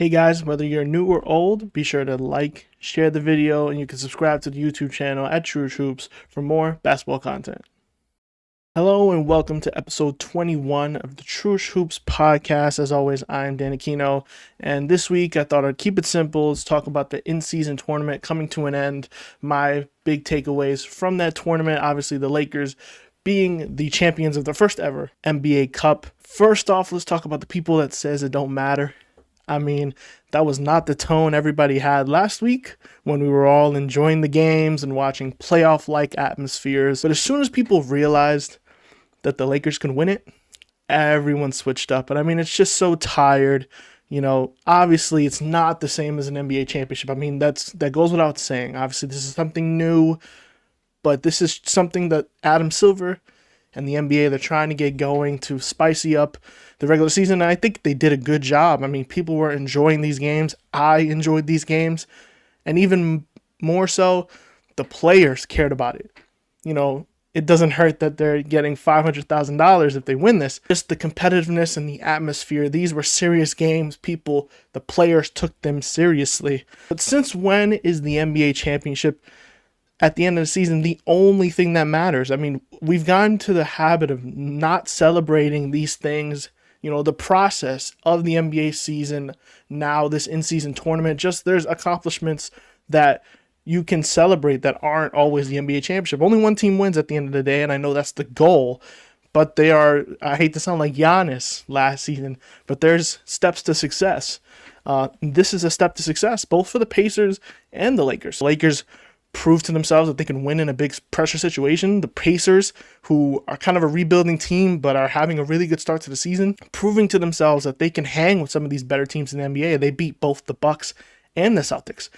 Hey guys, whether you're new or old, be sure to like, share the video, and you can subscribe to the YouTube channel at Trueish for more basketball content. Hello and welcome to episode 21 of the Trueish Hoops podcast. As always, I'm Dan Aquino, and this week I thought I'd keep it simple. Let's talk about the in-season tournament coming to an end. My big takeaways from that tournament, obviously the Lakers being the champions of their first ever NBA Cup. First off, let's talk about the people that says it don't matter. I mean, that was not the tone everybody had last week when we were all enjoying the games and watching playoff-like atmospheres. But as soon as people realized that the Lakers can win it, everyone switched up. And I mean, it's just so tired. You know, obviously it's not the same as an NBA championship. I mean, that goes without saying. Obviously, this is something new, but this is something that Adam Silver and the NBA, they're trying to get going to spicy up the regular season. And I think they did a good job. I mean, people were enjoying these games. I enjoyed these games. And even more so, the players cared about it. You know, it doesn't hurt that they're getting $500,000 if they win this. Just the competitiveness and the atmosphere. These were serious games. The players took them seriously. But since when is the NBA championship at the end of the season the only thing that matters? I mean, we've gotten to the habit of not celebrating these things, you know, the process of the NBA season, now this in-season tournament. Just there's accomplishments that you can celebrate that aren't always the NBA championship. Only one team wins at the end of the day, and I know that's the goal, but they are, I hate to sound like Giannis last season, but there's steps to success. This is a step to success, both for the Pacers and the Lakers. The Lakers prove to themselves that they can win in a big pressure situation. The Pacers, who are kind of a rebuilding team but are having a really good start to the season, proving to themselves that they can hang with some of these better teams in the NBA. They beat both the Bucks and the Celtics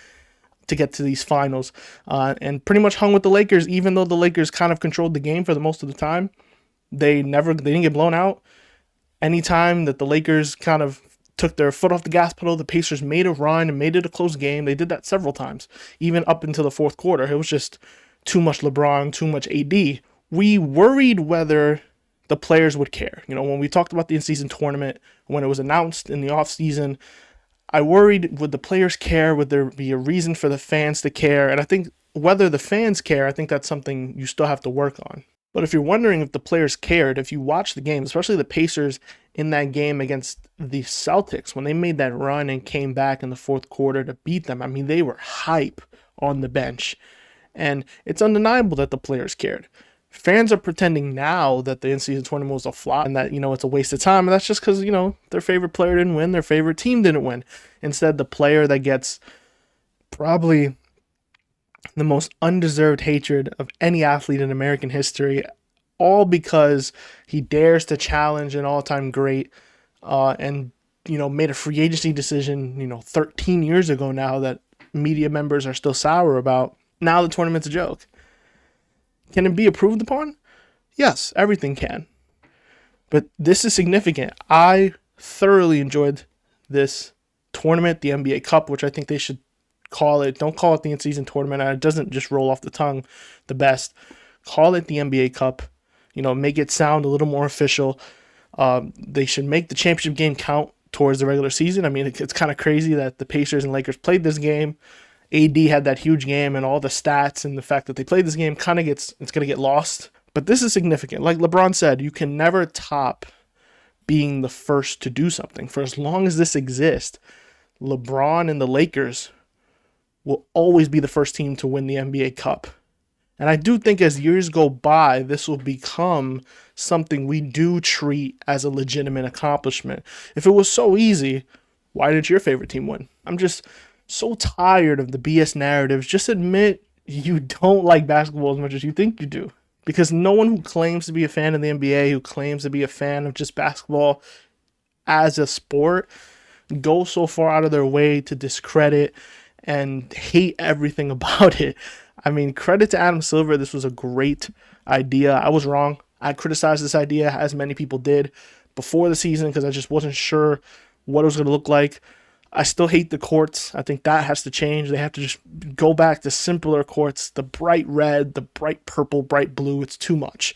to get to these finals, and pretty much hung with the Lakers. Even though the Lakers kind of controlled the game for the most of the time, they didn't get blown out. Anytime that the Lakers kind of took their foot off the gas pedal, the Pacers made a run and made it a close game. They did that several times, even up until the fourth quarter. It was just too much LeBron, too much AD. We worried whether the players would care. You know, when we talked about the in-season tournament, when it was announced in the offseason, I worried, would the players care? Would there be a reason for the fans to care? And I think whether the fans care, I think that's something you still have to work on. But if you're wondering if the players cared, if you watch the game, especially the Pacers in that game against the Celtics, when they made that run and came back in the fourth quarter to beat them, I mean, they were hype on the bench. And it's undeniable that the players cared. Fans are pretending now that the in-season tournament was a flop and that, you know, it's a waste of time. And that's just because, you know, their favorite player didn't win, their favorite team didn't win. Instead, the player that gets probably the most undeserved hatred of any athlete in American history, all because he dares to challenge an all-time great, and, you know, made a free agency decision, you know, 13 years ago now that media members are still sour about. Now the tournament's a joke. Can it be improved upon? Yes, everything can. But this is significant. I thoroughly enjoyed this tournament, the NBA Cup, which I think they should call it. Don't call it the in-season tournament. It doesn't just roll off the tongue the best. Call it the NBA Cup. You know, make it sound a little more official. They should make the championship game count towards the regular season. I mean, it's kind of crazy that the Pacers and Lakers played this game. AD had that huge game, and all the stats and the fact that they played this game it's going to get lost. But this is significant. Like LeBron said, you can never top being the first to do something. For as long as this exists, LeBron and the Lakers will always be the first team to win the NBA Cup. And I do think as years go by, this will become something we do treat as a legitimate accomplishment. If it was so easy, why didn't your favorite team win? I'm just so tired of the BS narratives. Just admit you don't like basketball as much as you think you do. Because no one who claims to be a fan of the NBA, who claims to be a fan of just basketball as a sport, goes so far out of their way to discredit and hate everything about it. I mean, credit to Adam Silver. This was a great idea. I was wrong. I criticized this idea, as many people did, before the season because I just wasn't sure what it was going to look like. I still hate the courts. I think that has to change. They have to just go back to simpler courts. The bright red, the bright purple, bright blue, it's too much.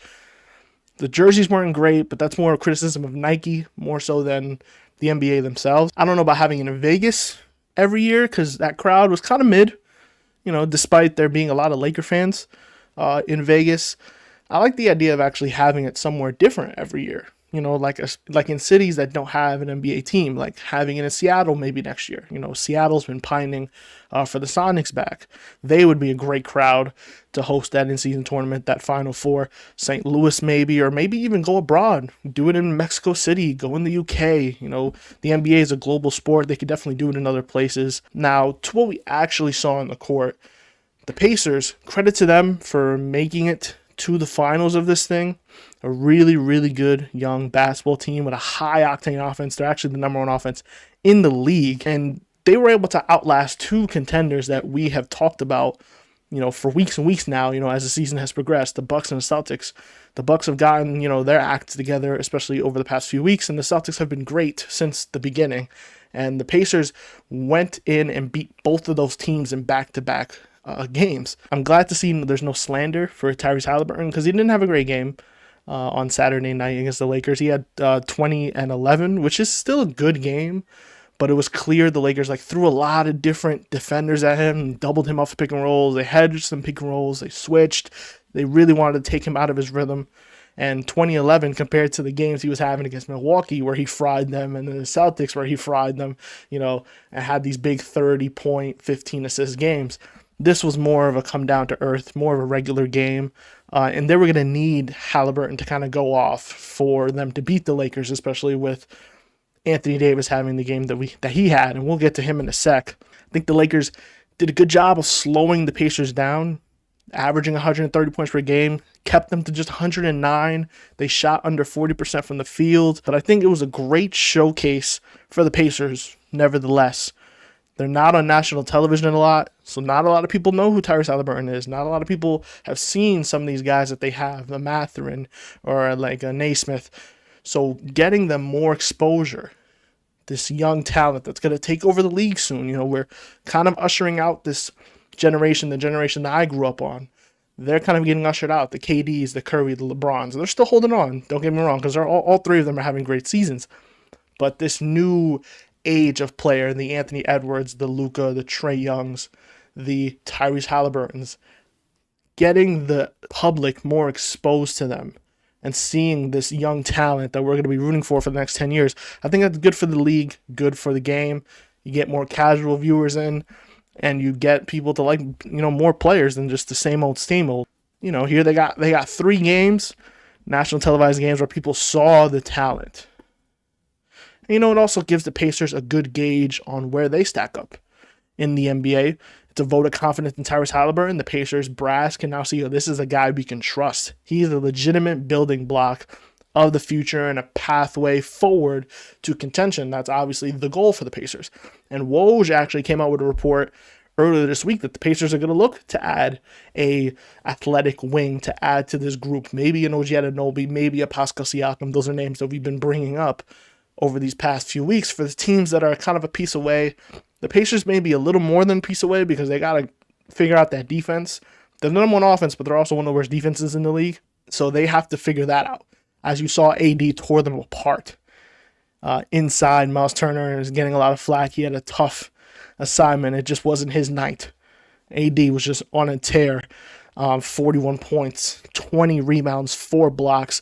The jerseys weren't great, but that's more a criticism of Nike, more so than the NBA themselves. I don't know about having it in Vegas every year because that crowd was kind of mid, despite there being a lot of Laker fans in Vegas. I like the idea of actually having it somewhere different every year. Like in cities that don't have an NBA team, like having it in Seattle maybe next year. Seattle's been pining for the Sonics back. They would be a great crowd to host that in-season tournament, that Final Four. St. Louis maybe, or maybe even go abroad. Do it in Mexico City, go in the UK. The NBA is a global sport. They could definitely do it in other places. Now, to what we actually saw on the court, the Pacers, credit to them for making it to the finals of this thing. A really, really good young basketball team with a high-octane offense. They're actually the number one offense in the league. And they were able to outlast two contenders that we have talked about, for weeks and weeks now, as the season has progressed, the Bucks and the Celtics. The Bucks have gotten, their act together, especially over the past few weeks, and the Celtics have been great since the beginning. And the Pacers went in and beat both of those teams in back-to-back games. I'm glad to see there's no slander for Tyrese Halliburton because he didn't have a great game on Saturday night against the Lakers. He had 20 and 11, which is still a good game, but it was clear the Lakers threw a lot of different defenders at him, doubled him off the pick and rolls. They hedged some pick and rolls. They switched. They really wanted to take him out of his rhythm. And 2011 compared to the games he was having against Milwaukee where he fried them, and then the Celtics where he fried them, and had these big 30-point, 15-assist games. This was more of a come down to earth, more of a regular game. And they were going to need Halliburton to kind of go off for them to beat the Lakers, especially with Anthony Davis having the game that he had. And we'll get to him in a sec. I think the Lakers did a good job of slowing the Pacers down, averaging 130 points per game, kept them to just 109. They shot under 40% from the field. But I think it was a great showcase for the Pacers, nevertheless. They're not on national television a lot, so not a lot of people know who Tyrese Halliburton is. Not a lot of people have seen some of these guys that they have, the Mathurin or like a Naismith. So getting them more exposure, this young talent that's going to take over the league soon. We're kind of ushering out this generation, the generation that I grew up on. They're kind of getting ushered out, the KDs, the Curry, the LeBrons. They're still holding on, don't get me wrong, because all three of them are having great seasons. But this new age of player, the Anthony Edwards, the Luka, the Trae Youngs, the Tyrese Halliburtons, getting the public more exposed to them and seeing this young talent that we're going to be rooting for the next 10 years. I think that's good for the league, good for the game. You get more casual viewers in, and you get people to like, more players than just the same old. Here they got 3 games, national televised games where people saw the talent. And, it also gives the Pacers a good gauge on where they stack up in the NBA. It's a vote of confidence in Tyrese Halliburton. The Pacers brass can now see, this is a guy we can trust. He's a legitimate building block of the future and a pathway forward to contention. That's obviously the goal for the Pacers. And Woj actually came out with a report earlier this week that the Pacers are going to look to add a athletic wing to add to this group. Maybe an OG Anunoby, maybe a Pascal Siakam. Those are names that we've been bringing up over these past few weeks for the teams that are kind of a piece away. The Pacers may be a little more than a piece away because they got to figure out that defense. They're the number one offense, but they're also one of the worst defenses in the league. So they have to figure that out. As you saw, AD tore them apart. Inside, Miles Turner is getting a lot of flack. He had a tough assignment. It just wasn't his night. AD was just on a tear. 41 points, 20 rebounds, 4 blocks.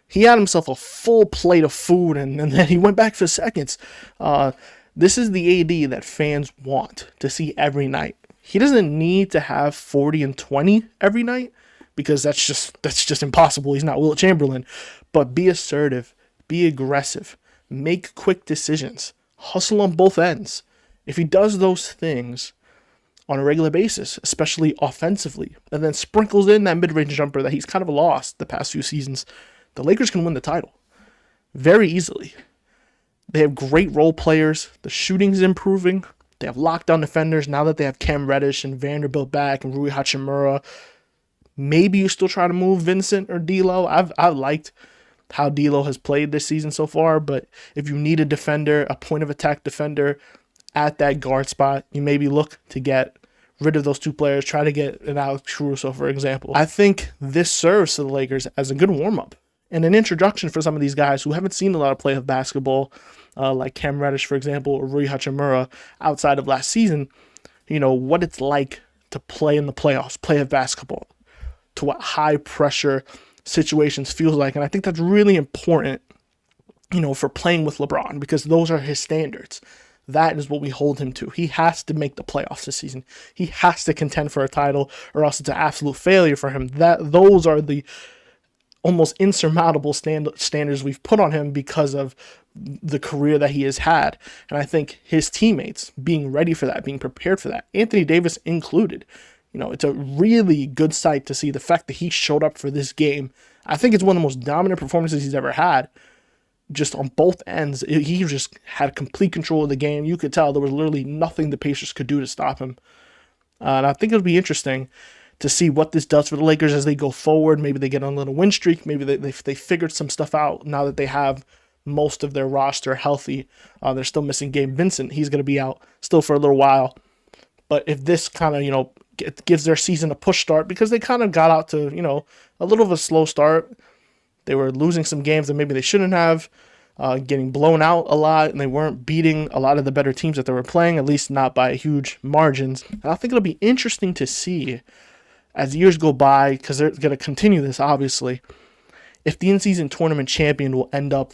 He had himself a full plate of food, and then he went back for seconds. This is the AD that fans want to see every night. He doesn't need to have 40 and 20 every night because that's just impossible. He's not Wilt Chamberlain. But be assertive, be aggressive, make quick decisions, hustle on both ends. If he does those things on a regular basis, especially offensively, and then sprinkles in that mid-range jumper that he's kind of lost the past few seasons, the Lakers can win the title very easily. They have great role players. The shooting's improving. They have lockdown defenders now that they have Cam Reddish and Vanderbilt back and Rui Hachimura. Maybe you still try to move Vincent or D'Lo. I've liked how D'Lo has played this season so far, but if you need a defender, a point of attack defender at that guard spot, you maybe look to get rid of those 2 players. Try to get an Alex Caruso, for example. I think this serves to the Lakers as a good warm-up and an introduction for some of these guys who haven't seen a lot of play of basketball like Cam Reddish, for example, or Rui Hachimura outside of last season, what it's like to play in the playoffs, play of basketball, to what high pressure situations feels like. And I think that's really important, for playing with LeBron, because those are his standards. That is what we hold him to. He has to make the playoffs this season. He has to contend for a title, or else it's an absolute failure for him. Those are the almost insurmountable standards we've put on him because of the career that he has had. And I think his teammates being ready for that, being prepared for that, Anthony Davis included. It's a really good sight to see the fact that he showed up for this game. I think it's one of the most dominant performances he's ever had, just on both ends. He just had complete control of the game. You could tell there was literally nothing the Pacers could do to stop him. And I think it'll be interesting to see what this does for the Lakers as they go forward. Maybe they get on a little win streak. Maybe they figured some stuff out now that they have most of their roster healthy. They're still missing Gabe Vincent. He's going to be out still for a little while. But if this kind of, gives their season a push start, because they kind of got out to, a little of a slow start. They were losing some games that maybe they shouldn't have, getting blown out a lot, and they weren't beating a lot of the better teams that they were playing, at least not by huge margins. And I think it'll be interesting to see as years go by, because they're going to continue this, obviously, if the in-season tournament champion will end up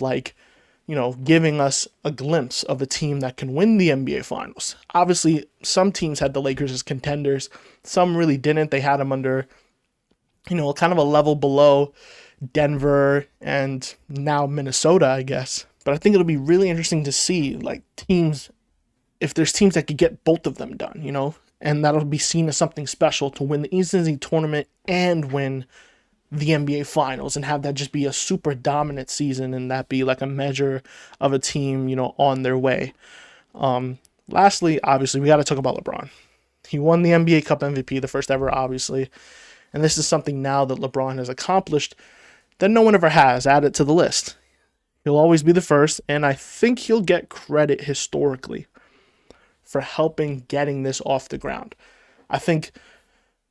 giving us a glimpse of a team that can win the NBA Finals. Obviously, some teams had the Lakers as contenders. Some really didn't. They had them under, kind of a level below Denver and now Minnesota, I guess. But I think it'll be really interesting to see, teams, if there's teams that could get both of them done, and that'll be seen as something special to win the in-season tournament and win the NBA Finals, and have that just be a super dominant season, and that be like a measure of a team, on their way. Lastly, obviously, we got to talk about LeBron. He won the NBA Cup MVP, the first ever, obviously. And this is something now that LeBron has accomplished that no one ever has. Add it to the list. He'll always be the first, and I think he'll get credit historically for helping getting this off the ground. I think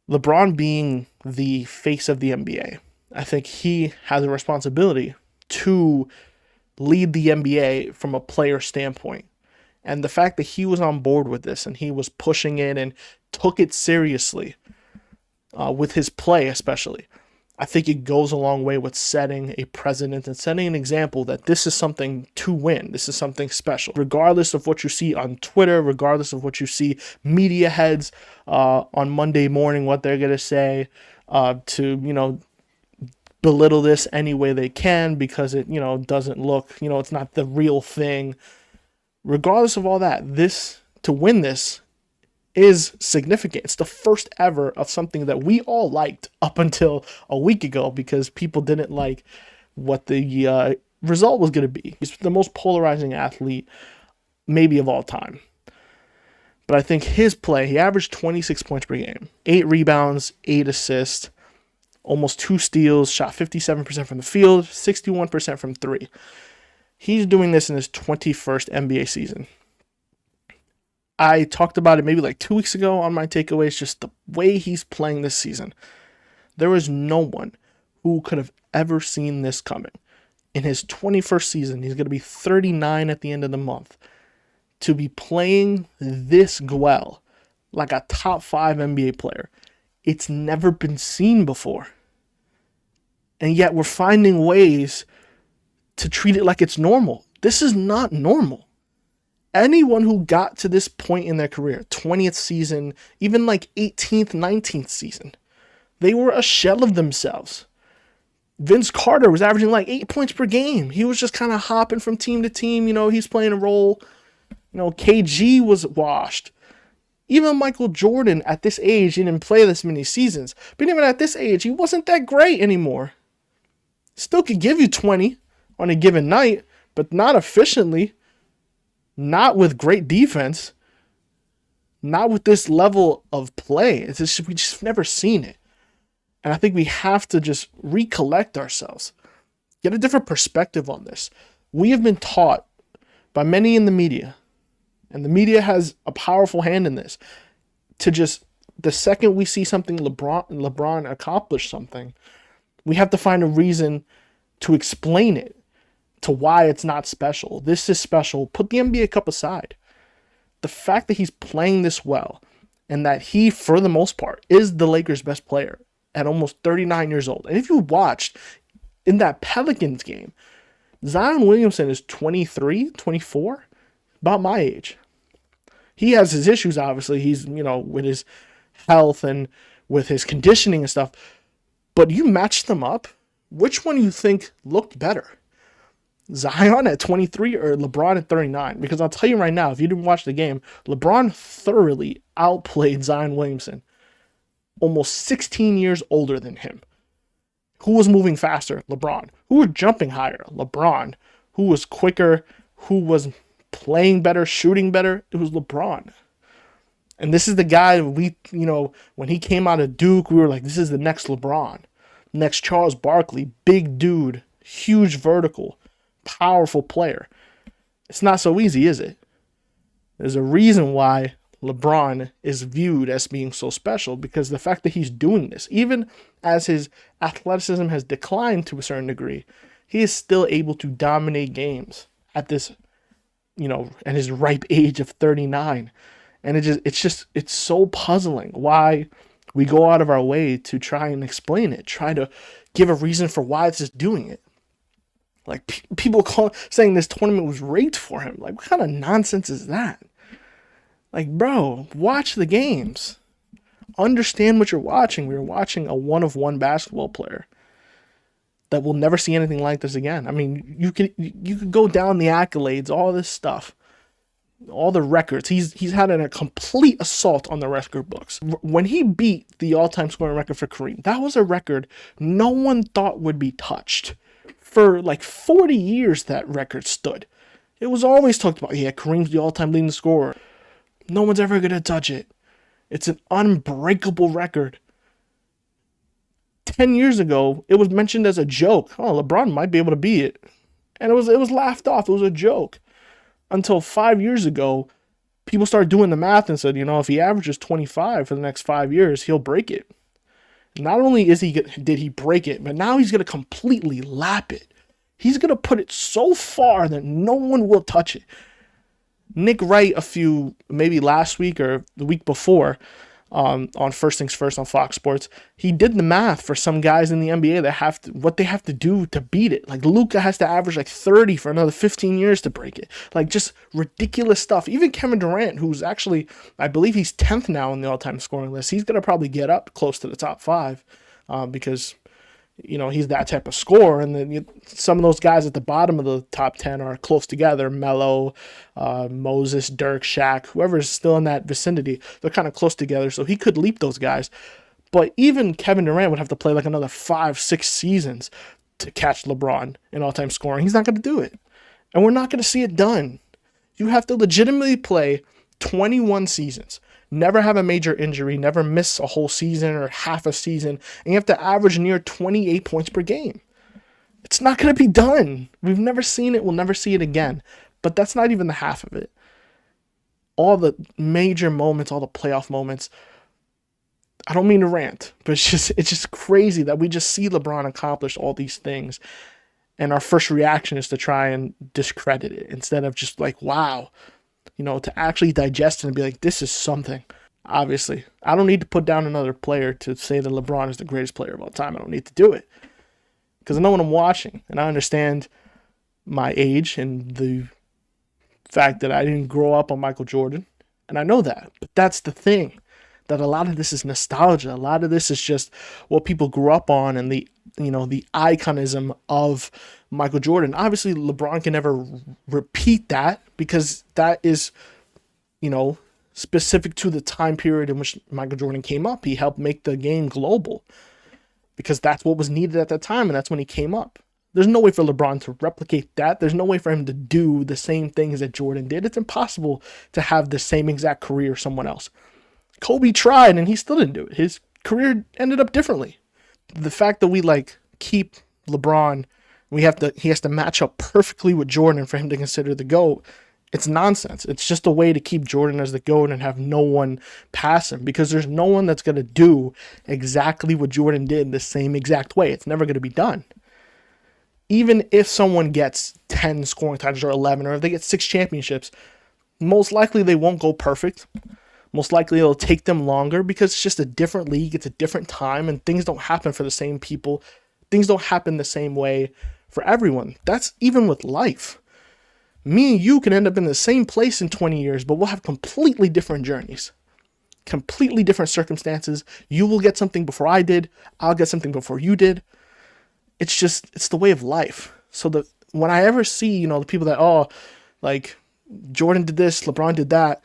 LeBron being the face of the NBA, I think he has a responsibility to lead the NBA from a player standpoint. And the fact that he was on board with this and he was pushing it and took it seriously with his play especially, I think it goes a long way with setting a precedent and setting an example that this is something to win. This is something special. Regardless of what you see on Twitter, regardless of what you see media heads on Monday morning, what they're going to say to, belittle this any way they can because it, doesn't look, it's not the real thing. Regardless of all that, to win this is significant. It's the first ever of something that we all liked up until a week ago because people didn't like what the result was going to be. He's the most polarizing athlete maybe of all time. But I think his play, he averaged 26 points per game, 8 rebounds, 8 assists, almost 2 steals, shot 57% from the field, 61% from 3. He's doing this in his 21st NBA season. I talked about it maybe 2 weeks ago on my takeaways, just the way he's playing this season. There is no one who could have ever seen this coming. In his 21st season, he's going to be 39 at the end of the month. To be playing this well, like a top 5 NBA player, it's never been seen before. And yet we're finding ways to treat it like it's normal. This is not normal. Anyone who got to this point in their career, 20th season, even 18th, 19th season, they were a shell of themselves. Vince Carter was averaging 8 points per game. He was just kind of hopping from team to team. He's playing a role. KG was washed. Even Michael Jordan at this age didn't play this many seasons. But even at this age, he wasn't that great anymore. Still could give you 20 on a given night, but not efficiently. Not with great defense. Not with this level of play. We just never seen it. And I think we have to just recollect ourselves. Get a different perspective on this. We have been taught by many in the media, and the media has a powerful hand in this, to just, the second we see something LeBron accomplish something, we have to find a reason to explain it, to why it's not special. This is special. Put the NBA Cup aside. The fact that he's playing this well and that he, for the most part, is the Lakers' best player at almost 39 years old. And if you watched in that Pelicans game, Zion Williamson is 23, 24, about my age. He has his issues, obviously. He's, with his health and with his conditioning and stuff. But you match them up, which one you think looked better? Zion at 23 or LeBron at 39? Because I'll tell you right now, if you didn't watch the game, LeBron thoroughly outplayed Zion Williamson. Almost 16 years older than him. Who was moving faster? LeBron. Who was jumping higher? LeBron. Who was quicker? Who was playing better, shooting better? It was LeBron. And this is the guy when he came out of Duke, we were like, this is the next LeBron. Next Charles Barkley, big dude, huge vertical, powerful player. It's not so easy, is it? There's a reason why LeBron is viewed as being so special, because the fact that he's doing this, even as his athleticism has declined to a certain degree, he is still able to dominate games at this, at his ripe age of 39. And it's so puzzling why we go out of our way to try and explain it, try to give a reason for why it's just doing it. Like people saying this tournament was rigged for him. Like, what kind of nonsense is that? Like, bro, watch the games. Understand what you're watching. We were watching a one-of-one basketball player that will never see anything like this again. I mean, you could go down the accolades, all this stuff, all the records. He's had a complete assault on the record books. When he beat the all-time scoring record for Kareem, that was a record no one thought would be touched. For like 40 years, that record stood. It was always talked about, yeah, Kareem's the all-time leading scorer. No one's ever going to touch it. It's an unbreakable record. 10 years ago, it was mentioned as a joke. Oh, LeBron might be able to beat it. And it was laughed off. It was a joke. Until 5 years ago, people started doing the math and said, if he averages 25 for the next 5 years, he'll break it. Not only did he break it, but now he's going to completely lap it. He's going to put it so far that no one will touch it. Nick Wright, maybe last week or the week before, on First Things First on Fox Sports, he did the math for some guys in the NBA that what they have to do to beat it. Like Luka has to average like 30 for another 15 years to break it. Like just ridiculous stuff. Even Kevin Durant, who's actually, I believe he's 10th now in the all-time scoring list, he's going to probably get up close to the top 5 because he's that type of scorer. And then some of those guys at the bottom of the top 10 are close together. Melo, Moses, Dirk, Shaq, whoever's still in that vicinity, they're kind of close together. So he could leap those guys. But even Kevin Durant would have to play like another 5-6 seasons to catch LeBron in all-time scoring. He's not going to do it. And we're not going to see it done. You have to legitimately play 21 seasons. Never have a major injury, never miss a whole season or half a season, and you have to average near 28 points per game. It's not going to be done. We've never seen it. We'll never see it again. But that's not even the half of it. All the major moments, all the playoff moments, I don't mean to rant, but it's just crazy that we just see LeBron accomplish all these things, and our first reaction is to try and discredit it instead of just like, wow, to actually digest it and be like, this is something. Obviously, I don't need to put down another player to say that LeBron is the greatest player of all time. I don't need to do it because I know what I'm watching, and I understand my age and the fact that I didn't grow up on Michael Jordan, and I know that. But that's the thing, that a lot of this is nostalgia. A lot of this is just what people grew up on and the iconism of Michael Jordan. Obviously, LeBron can never repeat that because that is, specific to the time period in which Michael Jordan came up. He helped make the game global because that's what was needed at that time, and that's when he came up. There's no way for LeBron to replicate that. There's no way for him to do the same things that Jordan did. It's impossible to have the same exact career someone else. Kobe tried, and he still didn't do it. His career ended up differently. The fact that we keep LeBron, he has to match up perfectly with Jordan for him to consider the GOAT. It's nonsense. It's just a way to keep Jordan as the GOAT and have no one pass him, because there's no one that's going to do exactly what Jordan did the same exact way. It's never going to be done. Even if someone gets 10 scoring titles or 11, or if they get 6 championships, most likely they won't go perfect. Most likely it'll take them longer because it's just a different league. It's a different time, and things don't happen for the same people. Things don't happen the same way for everyone. That's even with life. Me and you can end up in the same place in 20 years, but we'll have completely different journeys, completely different circumstances. You will get something before I did. I'll get something before you did. It's the way of life. So when I ever see, the people that, like Jordan did this, LeBron did that.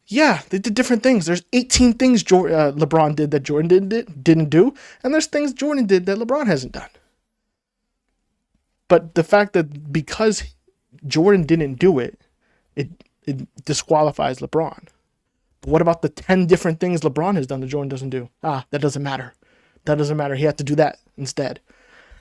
Yeah, they did different things. There's 18 things LeBron did that Jordan didn't do, and there's things Jordan did that LeBron hasn't done. But the fact that because Jordan didn't do it, it disqualifies LeBron. But what about the 10 different things LeBron has done that Jordan doesn't do? That doesn't matter. That doesn't matter. He had to do that instead.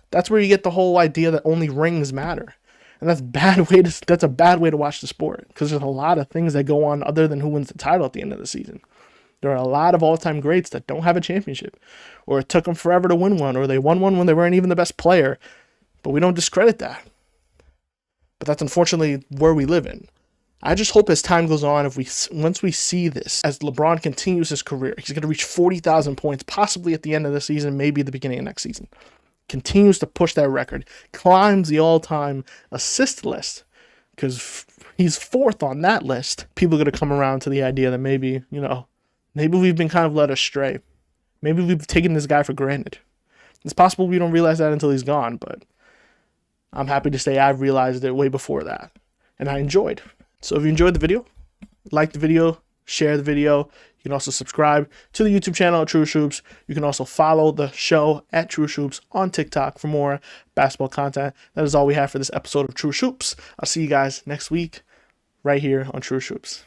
That's where you get the whole idea that only rings matter. And that's a bad way to watch the sport, because there's a lot of things that go on other than who wins the title at the end of the season. There are a lot of all-time greats that don't have a championship, or it took them forever to win one, or they won one when they weren't even the best player. But we don't discredit that. But that's unfortunately where we live in. I just hope as time goes on, once we see this, as LeBron continues his career, he's going to reach 40,000 points, possibly at the end of the season, maybe at the beginning of next season. Continues to push that record, climbs the all-time assist list, because he's 4th on that list. People are going to come around to the idea that maybe we've been kind of led astray. Maybe we've taken this guy for granted. It's possible we don't realize that until he's gone, but I'm happy to say I've realized it way before that, and I enjoyed. So if you enjoyed the video, like the video, share the video. You can also subscribe to the YouTube channel at Trueish Hoops. You can also follow the show at Trueish Hoops on TikTok for more basketball content. That is all we have for this episode of Trueish Hoops. I'll see you guys next week right here on Trueish Hoops.